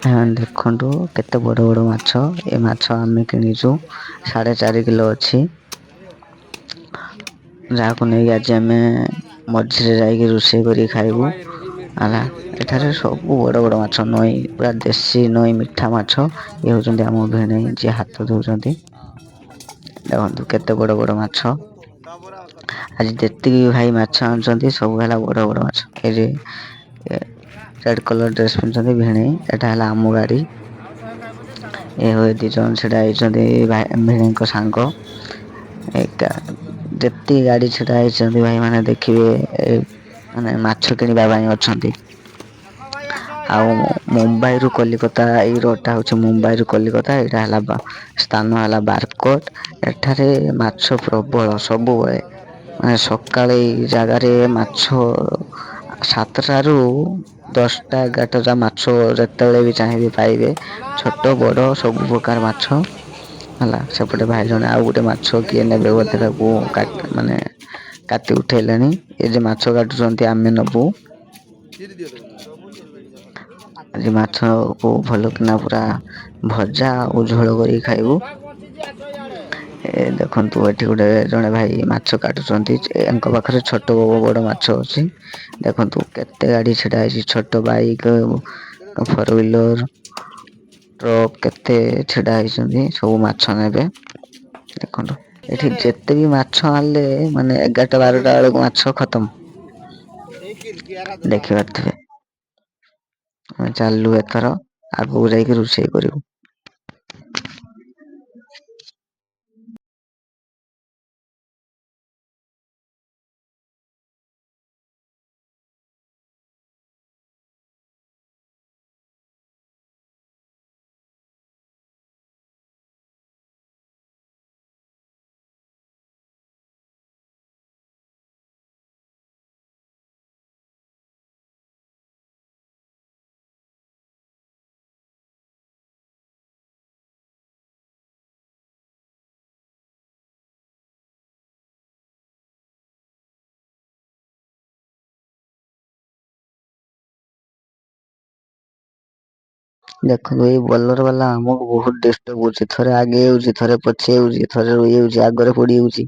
ଦେଖନ୍ତୁ କେତେ ବଡ଼ ବଡ଼ ମାଛ। ଏ ମାଛ ଆମେ କିଣିଛୁ 4.5 କିଲୋ ଅଛି, ଯାହାକୁ ନେଇକି ଆଜି ଆମେ ମଝିରେ ଯାଇକି ରୋଷେଇ କରିକି ଖାଇବୁ ହେଲା। ଏଠାରେ ସବୁ ବଡ଼ ବଡ଼ ମାଛ, ନଈ ପୁରା ଦେଶୀ ନଈ ମିଠା ମାଛ। ଇଏ ହେଉଛନ୍ତି ଆମ ଭେଣେଇ ଯିଏ ହାତ ଧଉଛନ୍ତି। ଦେଖନ୍ତୁ କେତେ ବଡ଼ ବଡ଼ ମାଛ। ଆଜି ଯେତିକି ଭାଇ ମାଛ ଆଣୁଛନ୍ତି ସବୁ ହେଲା ବଡ଼ ବଡ଼ ମାଛ। ଏ ଯେ ରେଡ୍ କଲର ଡ୍ରେସ୍ ପିନ୍ଧୁଛନ୍ତି ଭେଣେଇ, ଏଟା ହେଲା ଆମ ଗାଡ଼ି। ଏ ହୁଏ 2 ଜଣ ଛିଡ଼ା ହେଇଛନ୍ତି ଭେଣେଇଙ୍କ ସାଙ୍ଗ। ଯେତିକି ଗାଡ଼ି ଛିଡ଼ା ହେଇଛନ୍ତି ଭାଇ ମାନେ ଦେଖିବେ ମାନେ ମାଛ କିଣିବା ପାଇଁ ଅଛନ୍ତି। ଆଉ ମୁମ୍ବାଇରୁ କଲିକତା, ଏଇ ରୋଡଟା ହଉଛି ମୁମ୍ବାଇରୁ କଲିକତା। ଏଇଟା ହେଲା ସ୍ଥାନ ହେଲା ବାରକୋଟ। ଏଠାରେ ମାଛ ପ୍ରବଳ ସବୁବେଳେ। ମାନେ ସକାଳେ ଏଇ ଜାଗାରେ ମାଛ 7ଟାରୁ 10ଟା 11ଟା ମାଛ ଯେତେବେଳେ ବି ଚାହିଁବେ ପାଇବେ। ଛୋଟ ବଡ଼ ସବୁ ପ୍ରକାର ମାଛ ହେଲା। ସେପଟେ ଭାଇ ଜଣେ ଆଉ ଗୋଟେ ମାଛ କିଏ ନେବେ ବୋଧେ ତାକୁ ମାନେ କାଟି ଉଠେଇଲେଣି। ଏ ଯେ ମାଛ କାଟୁଛନ୍ତି ଆମେ ନବୁ। ଆଜି ମାଛକୁ ଭଲ କିନା ପୁରା ଭଜା ଆଉ ଝୋଳ କରିକି ଖାଇବୁ। ଦେଖନ୍ତୁ ଏଠି ଗୋଟେ ଜଣେ ଭାଇ ମାଛ କାଟୁଛନ୍ତି। ୟାଙ୍କ ପାଖରେ ଛୋଟ ବଡ଼ ମାଛ ଅଛି। ଦେଖନ୍ତୁ କେତେ ଗାଡ଼ି ଛିଡ଼ା ହେଇଛି, ଛୋଟ ବାଇକ୍, 4 ହ୍ୱିଲର, ଟ୍ରକ୍ କେତେ ଛିଡ଼ା ହେଇଛନ୍ତି ସବୁ ମାଛ ନେବେ। ଦେଖନ୍ତୁ ଏଠି ଯେତେ ବି ମାଛ ଆଣିଲେ ମାନେ 11ଟା 12ଟା ବେଳକୁ ମାଛ ଖତମ। ଦେଖିପାରୁଥିବେ। ଆମେ ଚାଲିଲୁ ଏଥର ଆଗକୁ ଯାଇକି ରୋଷେଇ କରିବୁ। ଦେଖନ୍ତୁ ଏଇ ବୋଲର ବାଲା ଆମକୁ ବହୁତ ଡିଷ୍ଟର୍ବ କରୁଛି। ଥରେ ଆଗେଇ ଯାଉଛି, ଥରେ ପଛେଇ ଯାଉଛି, ଥରେ ରହିଯାଉଛି, ଆଗରେ ପଡ଼ି ଯାଉଛି।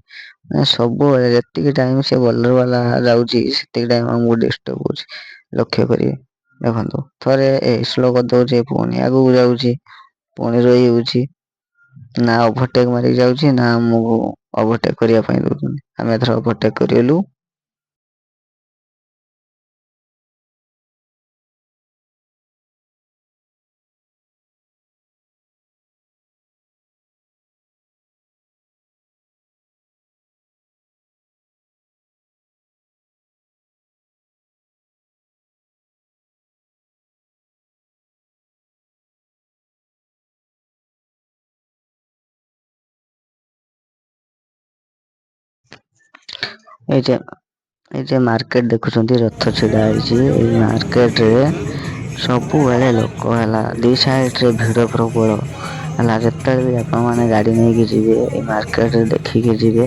ମାନେ ସବୁବେଳେ ଯେତିକି ଟାଇମ ସେ ବୋଲର ବାଲା ଯାଉଛି ସେତିକି ଟାଇମ ଆମକୁ ଡିଷ୍ଟର୍ବ କରୁଛି। ଲକ୍ଷ୍ୟ କରିବେ। ଦେଖନ୍ତୁ ଥରେ ସ୍ଲୋ କରିଦଉଛି, ପୁଣି ଆଗକୁ ଯାଉଛି, ପୁଣି ରହିଯାଉଛି। ନା ଓଭରଟେକ୍ ମାରିକି ଯାଉଛି, ନା ଆମକୁ ଓଭରଟେକ୍ କରିବା ପାଇଁ ଦଉଛନ୍ତି। ଆମେ ଏଥର ଓଭରଟେକ୍ କରିଗଲୁ। ଏ ଯେ ମାର୍କେଟ ଦେଖୁଛନ୍ତି, ରଥ ଛିଡା ହେଇଛି। ଏଇ ମାର୍କେଟରେ ସବୁବେଳେ ଲୋକ ହେଲା। 2 ସାଇଡରେ ଭିଡ ପ୍ରବଳ ହେଲା। ଯେତେବେଳେ ବି ଆପଣ ମାନେ ଗାଡି ନେଇକି ଯିବେ ଏଇ ମାର୍କେଟରେ ଦେଖିକି ଯିବେ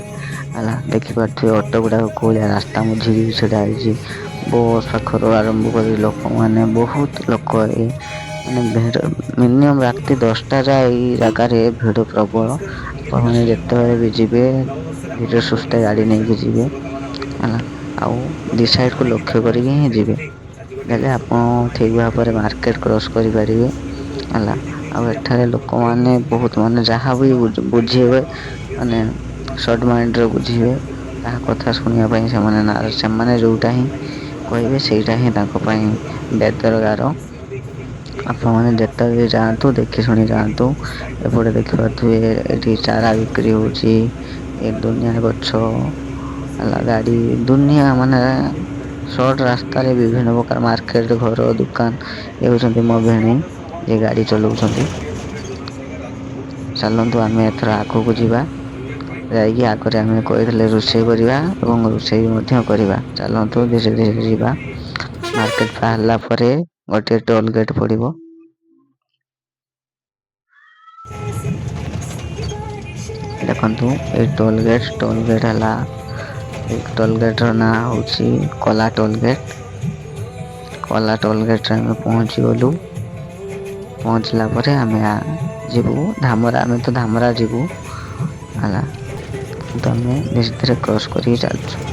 ହେଲା। ଦେଖିପାରୁଥିବେ ଅଟୋ ଗୁଡାକ କୋଉଭଳିଆ ରାସ୍ତା ମଝିରେ ଛିଡା ହେଇଛି। ବସ୍ ପାଖରୁ ଆରମ୍ଭ କରି ଲୋକମାନେ ବହୁତ ଲୋକ ମାନେ ଭିଡ ମିନିମମ୍ ରାତି 10ଟା ଯାଏ ଏଇ ଜାଗାରେ ଭିଡ ପ୍ରବଳ। ଆପଣମାନେ ଯେତେବେଳେ ବି ଯିବେ ଧୀରେ ସୁସ୍ଥେ ଗାଡି ନେଇକି ଯିବେ ହେଲା। ଆଉ 2 ସାଇଡକୁ ଲକ୍ଷ୍ୟ କରିକି ହିଁ ଯିବେ। ହେଲେ ଆପଣ ଠିକ ଭାବରେ ମାର୍କେଟ କ୍ରସ୍ କରିପାରିବେ ହେଲା। ଆଉ ଏଠାରେ ଲୋକମାନେ ବହୁତ ମାନେ ଯାହା ବି ବୁଝିବେ ମାନେ ସର୍ଟ ମାଇଣ୍ଡରେ ବୁଝିବେ। କାହା କଥା ଶୁଣିବା ପାଇଁ ସେମାନେ ଯୋଉଟା ହିଁ କହିବେ ସେଇଟା ହିଁ ତାଙ୍କ ପାଇଁ ବେଦର ଗାର। ଆପଣମାନେ ଯେତେବେଳେ ଯାଆନ୍ତୁ ଦେଖି ଶୁଣି ଯାଆନ୍ତୁ। ଏପଟେ ଦେଖିପାରୁଥିବେ ଏଠି ଚାରା ବିକ୍ରି ହଉଛି। ଏ ଦୁନିଆ ଗଛ ହେଲା, ଗାଡି ଦୁନିଆ ମାନେ ସର୍ଟ ରାସ୍ତାରେ ବିଭିନ୍ନ ପ୍ରକାର ମାର୍କେଟ, ଘର, ଦୋକାନ। ଏ ହଉଛନ୍ତି ମୋ ଭେଣେଇ, ଯିଏ ଗାଡି ଚଲଉଛନ୍ତି। ଚାଲନ୍ତୁ ଆମେ ଏଥର ଆଗକୁ ଯିବା। ଯାଇକି ଆଗରେ ଆମେ କହିଥିଲେ ରୋଷେଇ କରିବା ଏବଂ ରୋଷେଇ ମଧ୍ୟ କରିବା। ଚାଲନ୍ତୁ ଧୀରେ ଧୀରେ ଯିବା। ମାର୍କେଟ ବାହାରିଲା ପରେ ଗୋଟିଏ ଟୋଲ ଗେଟ୍ ପଡିବ। ଦେଖନ୍ତୁ ଏଇ ଟୋଲ ଗେଟ୍ ହେଲା। ଏଇ ଟୋଲ ଗେଟ୍ ର ନାଁ ହଉଛି କଲା ଟୋଲ ଗେଟ୍। କଲା ଟୋଲ ଗେଟ୍ ରେ ଆମେ ପହଞ୍ଚି ଗଲୁ। ପହଞ୍ଚିଲା ପରେ ଆମେ ଯିବୁ ଧାମରା। ଆମେ ତ ଧାମରା ଯିବୁ ହେଲା। ତ ଆମେ ଧୀରେ ଧୀରେ କ୍ରସ୍ କରିକି ଚାଲୁଛୁ।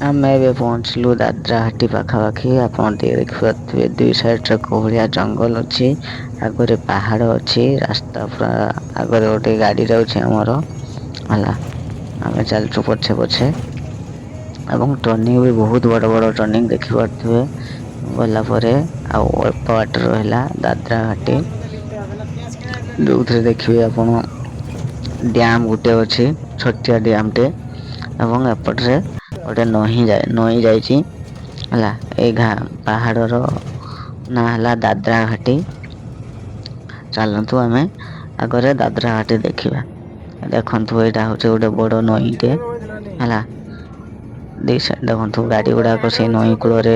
ଆମେ ଏବେ ପହଞ୍ଚିଲୁ ଦାଦ୍ରାହାଟି ପାଖାପାଖି। ଆପଣ ଟିକେ ଦେଖିପାରୁଥିବେ ଦୁଇ ସାଇଡରେ କୋହଳିଆ ଜଙ୍ଗଲ ଅଛି, ଆଗରେ ପାହାଡ ଅଛି, ରାସ୍ତା ପୁରା ଆଗରେ ଗୋଟେ ଗାଡି ଯାଉଛି ଆମର ହେଲା। ଆମେ ଚାଲିଛୁ ପଛେ ପଛେ ଏବଂ ଟର୍ଣ୍ଣିଂ ବି ବହୁତ ବଡ ବଡ ଟର୍ଣ୍ଣିଂ ଦେଖିପାରୁଥିବେ ଗଲା ପରେ। ଆଉ ଅଳ୍ପ ବାଟ ରହିଲା ଦାଦ୍ରାଘାଟି, ଯୋଉଥିରେ ଦେଖିବେ ଆପଣ ଡ୍ୟାମ ଗୋଟେ ଅଛି, ଛୋଟିଆ ଡ୍ୟାମ ଟେ ଏବଂ ଏପଟରେ ଗୋଟେ ନଈ ଯାଇଛି ହେଲା। ଏଇ ପାହାଡର ନାଁ ହେଲା ଦାଦ୍ରାଘାଟି। ଚାଲନ୍ତୁ ଆମେ ଆଗରେ ଦାଦ୍ରାଘାଟି ଦେଖିବା। ଦେଖନ୍ତୁ ଏଇଟା ହଉଛି ଗୋଟେ ବଡ ନଈଟେ ହେଲା। ଦେଖନ୍ତୁ ଗାଡି ଗୁଡାକ ସେଇ ନଈ କୂଳରେ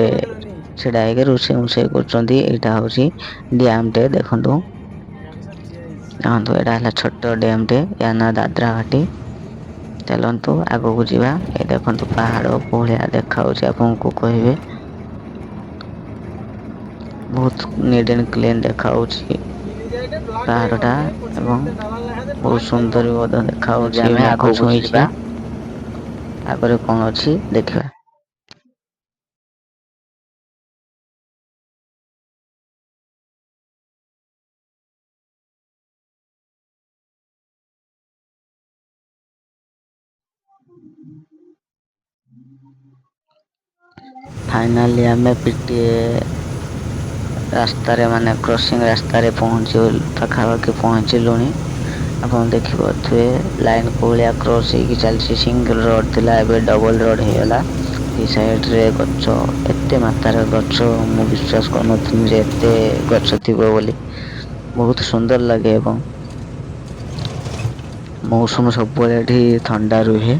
ଛିଡା ହେଇକି ରୋଷେଇ ମୋଷେଇ କରୁଛନ୍ତି। ଏଇଟା ହଉଛି ଡ୍ୟାମ ଟେ ଦେଖନ୍ତୁ ଏଇଟା ହେଲା ଛୋଟ ଡ୍ୟାମ ଟେ, ୟା ନା ଦାଦ୍ରାଘାଟି। ଚାଲନ୍ତୁ ଆଗକୁ ଯିବା। ଏ ଦେଖନ୍ତୁ ପାହାଡ ଭଳିଆ ଦେଖା ହଉଛି ଆପଣଙ୍କୁ କହିବେ। ବହୁତ ନିଟ୍ ଆଣ୍ଡ କ୍ଲିନ ଦେଖା ହଉଛି ପାହାଡ ଟା ଏବଂ ବହୁତ ସୁନ୍ଦର ମଧ୍ୟ ଦେଖା ହଉଛି। ଆମେ ଆଗକୁ ଯିବା, ଆଗରେ କଣ ଅଛି ଦେଖିବା। ଫାଇନାଲି ଆମେ ପିଟିଏ ରାସ୍ତାରେ ମାନେ କ୍ରସିଂ ରାସ୍ତାରେ ପାଖାପାଖି ପହଞ୍ଚିଲୁଣି। ଆପଣ ଦେଖିପାରୁଥିବେ ଲାଇନ କୋହଳିଆ କ୍ରସ ହେଇକି ଚାଲିଛି। ସିଙ୍ଗଲ ରୋଡ ଥିଲା, ଏବେ ଡବଲ ରୋଡ ହେଇଗଲା। ଦି ସାଇଡ ରେ ଗଛ, ଏତେ ମାତ୍ରାରେ ଗଛ ମୁଁ ବିଶ୍ବାସ କରୁନଥିଲି ଯେ ଏତେ ଗଛ ଥିବ ବୋଲି। ବହୁତ ସୁନ୍ଦର ଲାଗେ ଏବଂ ମୌସୁମ ସବୁବେଳେ ଏଠି ଥଣ୍ଡା ରୁହେ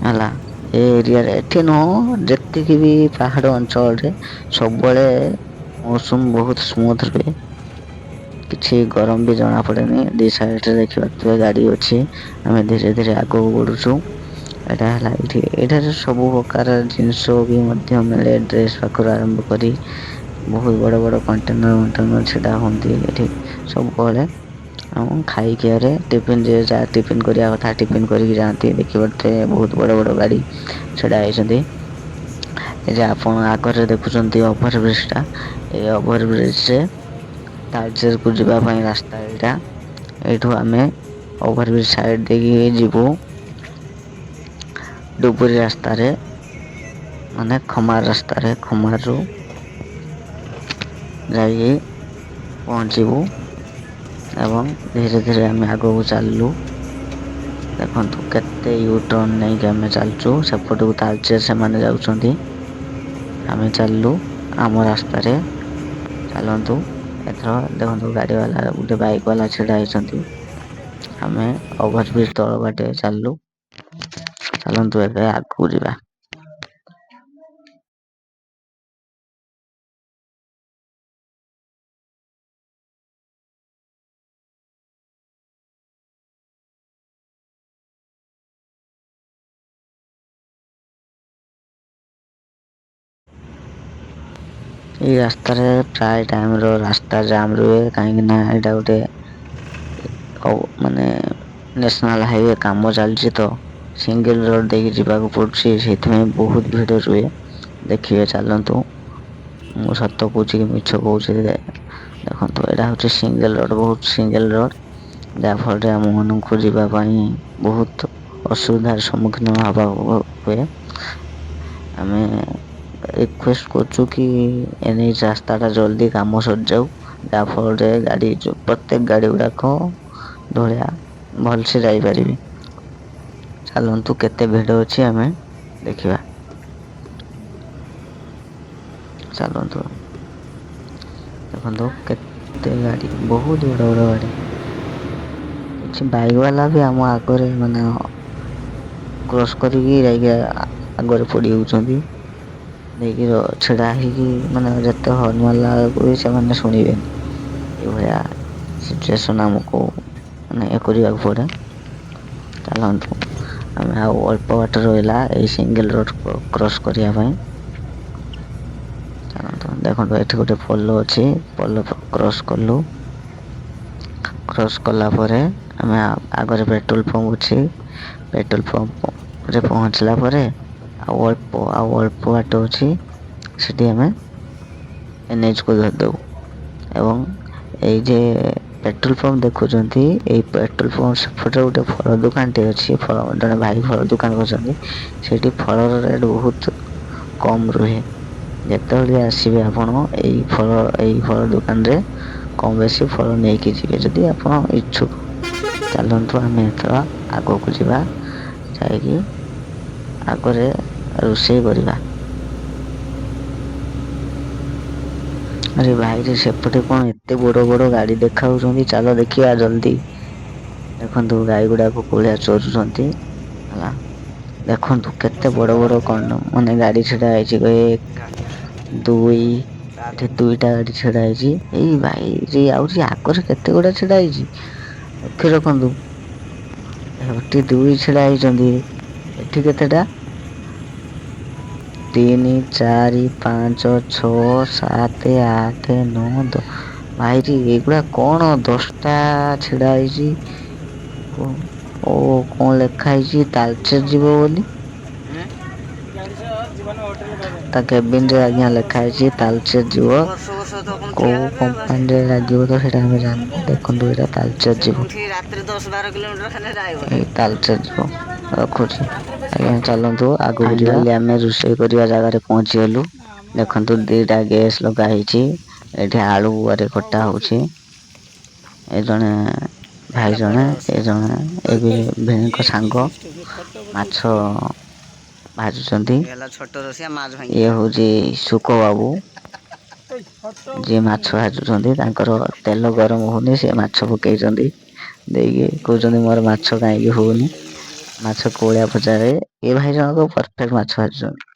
ହେଲା। ଏ ଏରିଆରେ ଏଠି ନୁହଁ, ଯେତିକି ବି ପାହାଡ ଅଞ୍ଚଳରେ ସବୁବେଳେ ମୌସୁମ ବହୁତ ସ୍ମୁଥ ରୁହେ। କିଛି ଗରମ ବି ଜଣା ପଡେନି। ଦି ସାଇଡରେ ଦେଖିପାରୁଥିବେ ଗାଡି ଅଛି। ଆମେ ଧୀରେ ଧୀରେ ଆଗକୁ ବଢୁଛୁ। ଏଇଟା ହେଲା ଏଇଠାରେ ସବୁ ପ୍ରକାର ଜିନିଷ ବି ମଧ୍ୟ ମିଳେ, ଡ୍ରେସ ପାଖରୁ ଆରମ୍ଭ କରି ବହୁତ ବଡ ବଡ କଣ୍ଟେନର ଛିଡା ହୁଅନ୍ତି ଏଠି ସବୁବେଳେ। ଆଉ ଖାଇକିଆରେ ଟିଫିନ ଯିଏ ଯାହା ଟିଫିନ କରିବା କଥା ଟିଫିନ କରିକି ଯାଆନ୍ତି। ଦେଖିପାରୁଥିବେ ବହୁତ ବଡ ବଡ ଗାଡି ଛିଡା ହେଇଛନ୍ତି। ଏ ଯେ ଆପଣ ଆଗରେ ଦେଖୁଛନ୍ତି ଓଭର ବ୍ରିଜ ଟା, ଏଇ ଓଭର ବ୍ରିଜ ରେ ତାଳଚେର କୁ ଯିବା ପାଇଁ ରାସ୍ତା ଏଇଟା। ଏଇଠୁ ଆମେ ଓଭର ବ୍ରିଜ ସାଇଡ ଦେଇକି ଯିବୁ ଡୁବୁରି ରାସ୍ତାରେ, ମାନେ ଖମାର ରାସ୍ତାରେ। ଖମାରରୁ ଯାଇକି ପହଞ୍ଚିବୁ ଏବଂ ଧୀରେ ଧୀରେ ଆମେ ଆଗକୁ ଚାଲିଲୁ। ଦେଖନ୍ତୁ କେତେ ୟୁଟର୍ଣ ନେଇକି ଆମେ ଚାଲୁଛୁ। ସେପଟକୁ ତାଳଚେର ସେମାନେ ଯାଉଛନ୍ତି, ଆମେ ଚାଲିଲୁ ଆମ ରାସ୍ତାରେ। ଚାଲନ୍ତୁ ଏଥର ଦେଖନ୍ତୁ ଗାଡି ବାଲା ଗୋଟେ ବାଇକ ବାଲା ଛିଡା ହେଇଛନ୍ତି। ଆମେ ଓଭର ବ୍ରିଜ ତଳ ବାଟେ ଚାଲିଲୁ। ଚାଲନ୍ତୁ ଏବେ ଆଗକୁ ଯିବା। ଏଇ ରାସ୍ତାରେ ପ୍ରାୟ ଟାଇମର ରାସ୍ତା ଜାମ୍ ରୁହେ, କାହିଁକି ନା ଏଇଟା ଗୋଟେ ମାନେ ନ୍ୟାସନାଲ ହାଇୱେ କାମ ଚାଲିଛି ତ ସିଙ୍ଗଲ ରୋଡ ଦେଇକି ଯିବାକୁ ପଡୁଛି, ସେଇଥିପାଇଁ ବହୁତ ଭିଡ ରୁହେ। ଦେଖିବେ ଚାଲନ୍ତୁ, ମୁଁ ସତ କହୁଛି କି ମିଛ କହୁଛି ଦେଖନ୍ତୁ ଏଇଟା ହଉଛି ସିଙ୍ଗଲ ରୋଡ, ବହୁତ ସିଙ୍ଗଲ ରୋଡ, ଯାହା ଫଳରେ ଆମ ମାନଙ୍କୁ ଯିବା ପାଇଁ ବହୁତ ଅସୁବିଧାର ସମ୍ମୁଖୀନ ହବାକୁ ହୁଏ। ଆମେ ରିକ୍ୱେଷ୍ଟ କରୁଛୁ କି ଏନ ରାସ୍ତା ଟା ଜଲଦି କାମ ସରିଯାଉ, ଯାହା ଫଳରେ ଗାଡି ପ୍ରତ୍ୟେକ ଗାଡି ଗୁଡାକ ଧଳିଆ ଭଲସେ ଯାଇପାରିବି। ଚାଲନ୍ତୁ କେତେ ଭିଡ ଅଛି ଆମେ ଦେଖିବା। ଚାଲନ୍ତୁ, ଦେଖନ୍ତୁ କେତେ ଗାଡି, ବହୁତ ବଡ ବଡ ଗାଡି। କିଛି ବାଇକ ବାଲା ବି ଆମ ଆଗରେ ମାନେ କ୍ରସ୍ କରିକି ଯାଇକି ଆଗରେ ପଡି ଯାଉଛନ୍ତି। ଦେଇକି ଛିଡା ହେଇକି ମାନେ ଯେତେ ହର୍ନ ମାରିଲା ବେଳକୁ ବି ସେମାନେ ଶୁଣିବେନି। ଏଇଭଳିଆ ସିଚୁଏସନ ଆମକୁ ମାନେ ଇଏ କରିବାକୁ ପଡେ। ଚାଲନ୍ତୁ, ଆମେ ଆଉ ଅଳ୍ପ ବାଟ ରହିଲା ଏଇ ସିଙ୍ଗଲ ରୋଡ କ୍ରସ୍ କରିବା ପାଇଁ। ଦେଖନ୍ତୁ ଏଠି ଗୋଟେ ପୋଲ ଅଛି, ପୋଲ କ୍ରସ୍ କଲୁ। କ୍ରସ୍ କଲା ପରେ ଆମେ ଆଗରେ ପେଟ୍ରୋଲ ପମ୍ପ ଅଛି। ପେଟ୍ରୋଲ ପମ୍ପ ରେ ପହଞ୍ଚିଲା ପରେ ଆଉ ଅଳ୍ପ ବାଟ ଅଛି, ସେଠି ଆମେ ଏନ୍ଏଚ୍ କୁ ଧରିଦବୁ ଏବଂ ଏଇ ଯେ ପେଟ୍ରୋଲ ପମ୍ପ ଦେଖୁଛନ୍ତି, ଏଇ ପେଟ୍ରୋଲ ପମ୍ପ ସେପଟେ ଗୋଟେ ଫଳ ଦୋକାନଟେ ଅଛି, ଜଣେ ଭାଇ ଫଳ ଦୋକାନ କରିଛନ୍ତି। ସେଠି ଫଳର ରେଟ୍ ବହୁତ କମ ରୁହେ। ଯେତେବେଳେ ଆସିବେ ଆପଣ ଏଇ ଫଳ ଦୋକାନରେ କମ ବେଶୀ ଫଳ ନେଇକି ଯିବେ, ଯଦି ଆପଣ ଇଚ୍ଛୁକ। ଚାଲନ୍ତୁ ଆମେ ଏଥର ଆଗକୁ ଯିବା, ଯାଇକି ଆଗରେ ରୋଷେଇ କରିବା। ଆରେ ଭାଇରେ ସେପଟେ କଣ ଏତେ ବଡ ବଡ ଗାଡି ଦେଖା ହଉଛନ୍ତି, ଚାଲ ଦେଖିବା ଜଲ୍ଦି। ଦେଖନ୍ତୁ ଗାଈ ଗୁଡାକୁ କୋଉ ଭଳିଆ ଚରୁଛନ୍ତି ହେଲା। ଦେଖନ୍ତୁ କେତେ ବଡ ବଡ ମାନେ ଗାଡି ଛିଡା ହେଇଛି, ଦୁଇ ଏଠି ଦୁଇଟା ଗାଡି ଛିଡା ହେଇଛି। ଏଇ ଭାଇ ଯ ଆଉଛି ଆଗରେ କେତେ ଗୁଡା ଛିଡା ହେଇଛି। ଲକ୍ଷ୍ୟ ରଖନ୍ତୁ, ଏଠି ଦୁଇ ଛିଡା ହେଇଛନ୍ତି, ଏଠି କେତେଟା ତିନି, ଚାରି, ପାଞ୍ଚ, ଛଅ, ସାତ, ଆଠ, ନଅ, ଭାଇରେ ଏଇଗୁଡା କଣ 10ଟା ଛିଡା ହେଇଛି। ଓ କଣ ଲେଖା ହେଇଛି ତାଲଚେର ଯିବ ବୋଲି। ତା କେବିନରେ ଆଜ୍ଞା ଲେଖା ହେଇଛି ତାଲଚେର ଯିବ। କୋଉ କମ୍ପାନୀରେ ଲାଗିବ ତ ସେଇଟା ଆମେ ଜାଣିନୁ। ଦେଖନ୍ତୁ ଏଇଟା ତାଲଚେର ଯିବ। ଏଇ ତାଲଚେର ଯିବ, ରଖୁଛି ଆଜ୍ଞା। ଚାଲନ୍ତୁ ଆଗକୁ ଯିବା। ଆମେ ରୋଷେଇ କରିବା ଜାଗାରେ ପହଞ୍ଚିଗଲୁ। ଦେଖନ୍ତୁ ଦିଟା ଗ୍ୟାସ୍ ଲଗା ହେଇଛି, ଏଠି ଆଳୁ ଗୁଆରେ କଟା ହଉଛି। ଏ ଜଣେ ଭାଇ ଜଣେ ଏ ଜଣେ ଏ ବି ଭିଣୀଙ୍କ ସାଙ୍ଗ ମାଛ ଭାଜୁଛନ୍ତି। ଇଏ ହଉଛି ସୁକ ବାବୁ। ଯିଏ ମାଛ ଭାଜୁଛନ୍ତି, ତାଙ୍କର ତେଲ ଗରମ ହଉନି, ସେ ମାଛ ପକେଇଛନ୍ତି। ଦେଇକି କହୁଛନ୍ତି ମୋର ମାଛ କାହିଁକି ହଉନି। ମାଛ କୋଉ ଭଳିଆ ଭଜାଯାଏ, ଏ ଭାଇ ଜଣକ ପରଫେକ୍ଟ ମାଛ ଭାଜୁଛନ୍ତି।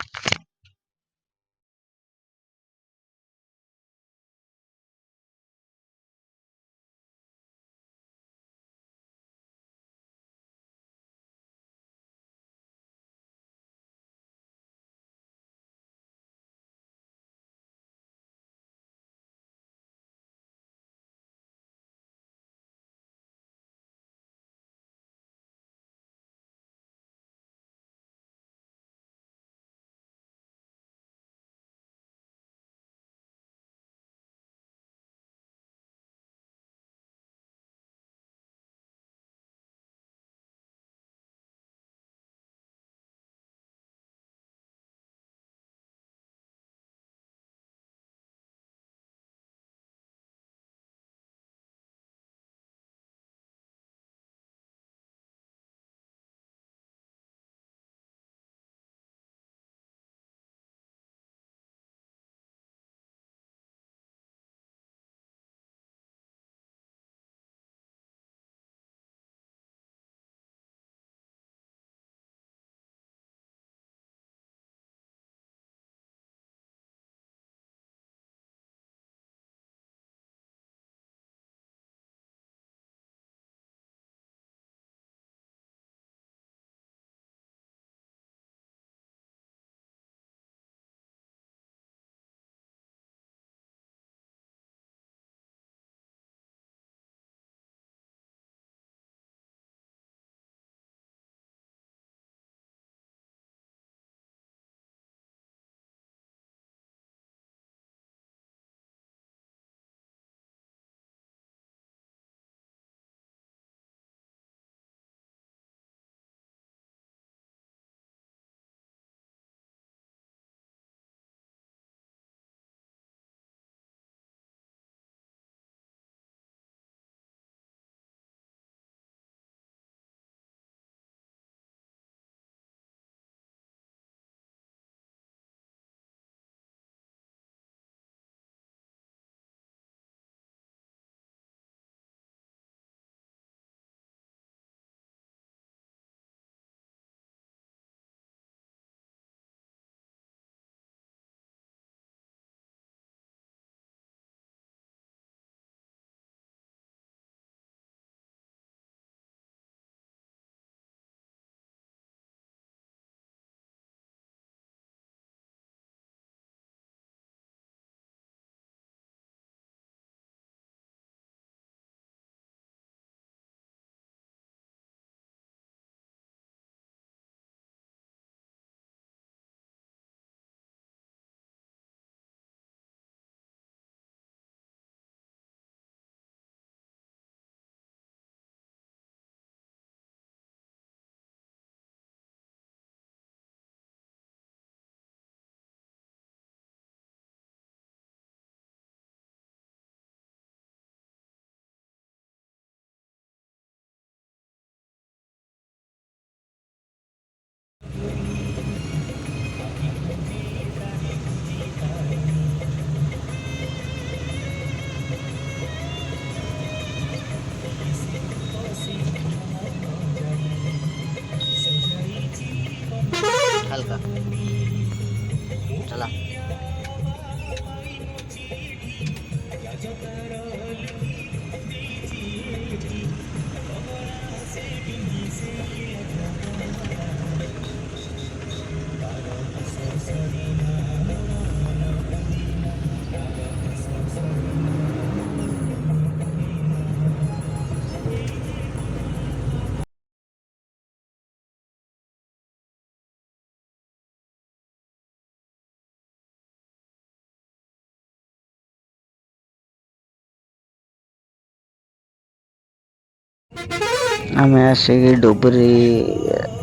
ଆମେ ଆସିକି ଡୁବୁରି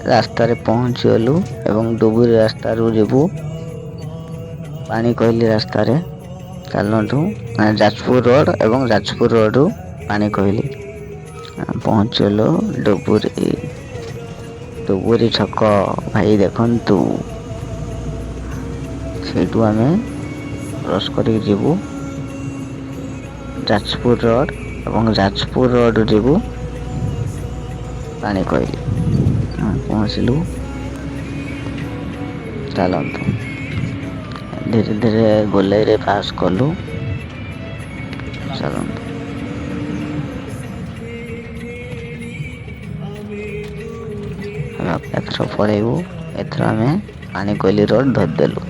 ରାସ୍ତାରେ ପହଞ୍ଚିଗଲୁ ଏବଂ ଡୁବୁରି ରାସ୍ତାରୁ ଯିବୁ ପାଣିକୋଇଲି ରାସ୍ତାରେ। ଚାଲନ୍ତୁ ଯାଜପୁର ରୋଡ଼ ଏବଂ ଯାଜପୁର ରୋଡ଼ରୁ ପାଣିକୋଇଲି ପହଞ୍ଚିଗଲୁ ଡୁବୁରି ଛକ ଭାଇ ଦେଖନ୍ତୁ। ସେଇଠୁ ଆମେ କ୍ରସ୍ କରିକି ଯିବୁ ଯାଜପୁର ରୋଡ଼ ଏବଂ ଯାଜପୁର ରୋଡ଼ରୁ ଯିବୁ ପାଣିକୋଇଲି। ପହଞ୍ଚିଲୁ। ଚାଲନ୍ତୁ ଧୀରେ ଧୀରେ ଗୋଲେଇରେ ପାସ୍ କଲୁ। ଚାଲନ୍ତୁ ଆମେ ଏଥର ପଳେଇବୁ। ଏଥର ଆମେ ପାଣିକୋଇଲି ରୋଡ଼ ଧରିଦେଲୁ।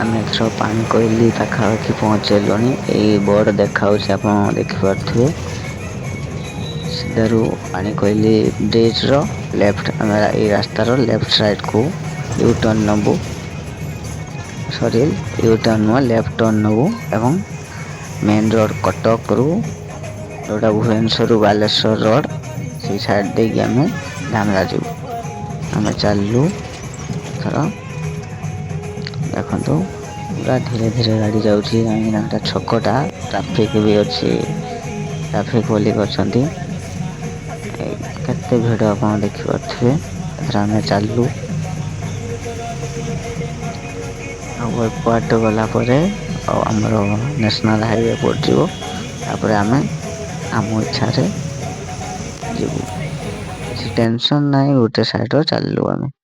ଆମେ ଏଥର ପାଣିକୋଇଲି ପାଖାପାଖି ପହଞ୍ଚିଲୁଣି। ଏଇ ବୋର୍ଡ଼ ଦେଖାଉଛି, ଆପଣ ଦେଖିପାରୁଥିବେ। ସିଧାରୁ ପାଣିକୋଇଲି ବ୍ରିଜର ଲେଫ୍ଟ, ଆମେ ଏଇ ରାସ୍ତାର ଲେଫ୍ଟ ସାଇଡ଼କୁ ୟୁ ଟର୍ନ ନେବୁ। ୟୁ ଟର୍ନ ନୁହଁ, ଲେଫ୍ଟ ଟର୍ନ ନେବୁ ଏବଂ ମେନ୍ ରୋଡ଼ କଟକରୁ ଯେଉଁଟା ଭୁବନେଶ୍ୱରରୁ ବାଲେଶ୍ୱର ରୋଡ଼, ସେଇ ସାଇଡ଼ ଦେଇକି ଆମେ ଧାମରା ଯିବୁ। ଆମେ ଚାଲିଲୁ। ଏଥର ଦେଖନ୍ତୁ ପୁରା ଧୀରେ ଧୀରେ ଗାଡ଼ି ଯାଉଛି, କାହିଁକିନା ଏଟା ଛକଟା, ଟ୍ରାଫିକ୍ ବି ଅଛି। ଟ୍ରାଫିକ୍ ବୋଲି କରିଛନ୍ତି। କେତେ ଭିଡ଼ ଆପଣ ଦେଖିପାରୁଥିବେ। ଏଥର ଆମେ ଚାଲିଲୁ। ଆଉ ଅଳ୍ପ ବାଟ ଗଲା ପରେ ଆମର ନ୍ୟାସନାଲ୍ ହାଇୱେ ପଡ଼ିଯିବ। ତାପରେ ଆମେ ଆମ ଇଚ୍ଛାରେ ଯିବୁ। କିଛି ଟେନସନ୍ ନାହିଁ, ଗୋଟେ ସାଇଡ଼ରେ ଚାଲିଲୁ ଆମେ।